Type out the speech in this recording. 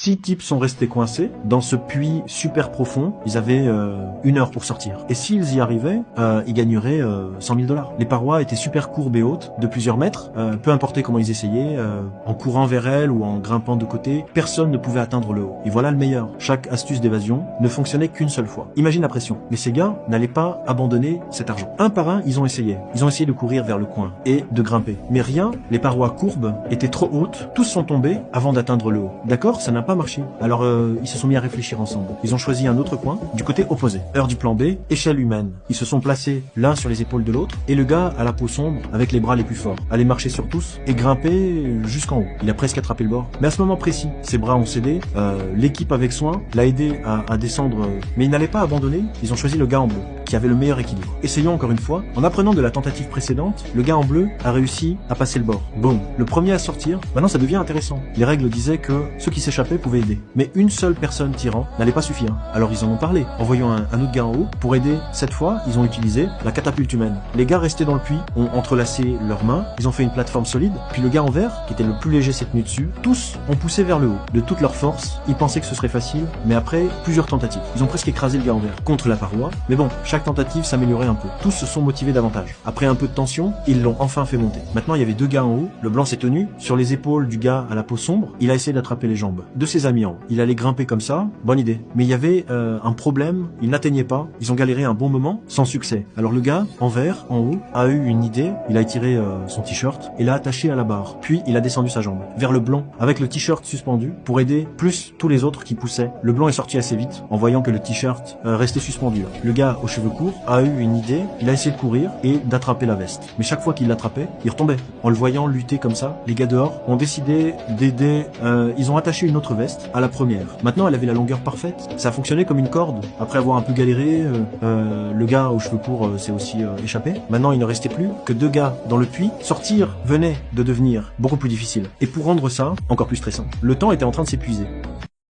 6 types sont restés coincés dans ce puits super profond. Ils avaient 1 heure pour sortir. Et s'ils y arrivaient, ils gagneraient 100 000 $. Les parois étaient super courbes et hautes, de plusieurs mètres. Peu importe comment ils essayaient, en courant vers elles ou en grimpant de côté, personne ne pouvait atteindre le haut. Et voilà le meilleur. Chaque astuce d'évasion ne fonctionnait qu'une seule fois. Imagine la pression. Mais ces gars n'allaient pas abandonner cet argent. Un par un, ils ont essayé. Ils ont essayé de courir vers le coin et de grimper. Mais rien, les parois courbes étaient trop hautes. Tous sont tombés avant d'atteindre le haut. D'accord, ça n'a pas marché. Alors ils se sont mis à réfléchir ensemble. Ils ont choisi un autre coin, du côté opposé. Heure du plan B, échelle humaine. Ils se sont placés l'un sur les épaules de l'autre, et le gars à la peau sombre, avec les bras les plus forts, allait marcher sur tous et grimper jusqu'en haut. Il a presque attrapé le bord. Mais à ce moment précis, ses bras ont cédé, l'équipe avec soin l'a aidé à descendre, mais ils n'allaient pas abandonner. Ils ont choisi le gars en bleu, qui avait le meilleur équilibre. Essayons encore une fois. En apprenant de la tentative précédente, le gars en bleu a réussi à passer le bord. Boum. Le premier à sortir, maintenant ça devient intéressant. Les règles disaient que ceux qui s'échappaient pouvaient aider. Mais une seule personne tirant n'allait pas suffire. Alors ils en ont parlé, en voyant un autre gars en haut. Pour aider, cette fois, ils ont utilisé la catapulte humaine. Les gars restés dans le puits ont entrelacé leurs mains, ils ont fait une plateforme solide, puis le gars en vert, qui était le plus léger s'est tenu dessus, tous ont poussé vers le haut. De toute leur force, ils pensaient que ce serait facile, mais après plusieurs tentatives. Ils ont presque écrasé le gars en vert contre la paroi, mais bon, chaque tentative s'améliorait un peu. Tous se sont motivés davantage. Après un peu de tension, ils l'ont enfin fait monter. Maintenant, il y avait 2 gars en haut, le blanc s'est tenu, sur les épaules du gars à la peau sombre, il a essayé d'attraper les jambes de ses amis en haut. Il allait grimper comme ça, bonne idée. Mais il y avait un problème, il n'atteignait pas, ils ont galéré un bon moment, sans succès. Alors le gars, en vert, en haut, a eu une idée, il a étiré son t-shirt et l'a attaché à la barre. Puis il a descendu sa jambe, vers le blanc, avec le t-shirt suspendu, pour aider plus tous les autres qui poussaient. Le blanc est sorti assez vite, en voyant que le t-shirt restait suspendu. Le gars aux cheveux courts a eu une idée, il a essayé de courir et d'attraper la veste. Mais chaque fois qu'il l'attrapait, il retombait. En le voyant lutter comme ça, les gars dehors ont décidé d'aider, ils ont attaché une autre veste à la première. Maintenant, elle avait la longueur parfaite. Ça a fonctionné comme une corde. Après avoir un peu galéré, le gars aux cheveux courts s'est aussi échappé. Maintenant, il ne restait plus que 2 gars dans le puits. Sortir venait de devenir beaucoup plus difficile. Et pour rendre ça encore plus stressant, le temps était en train de s'épuiser.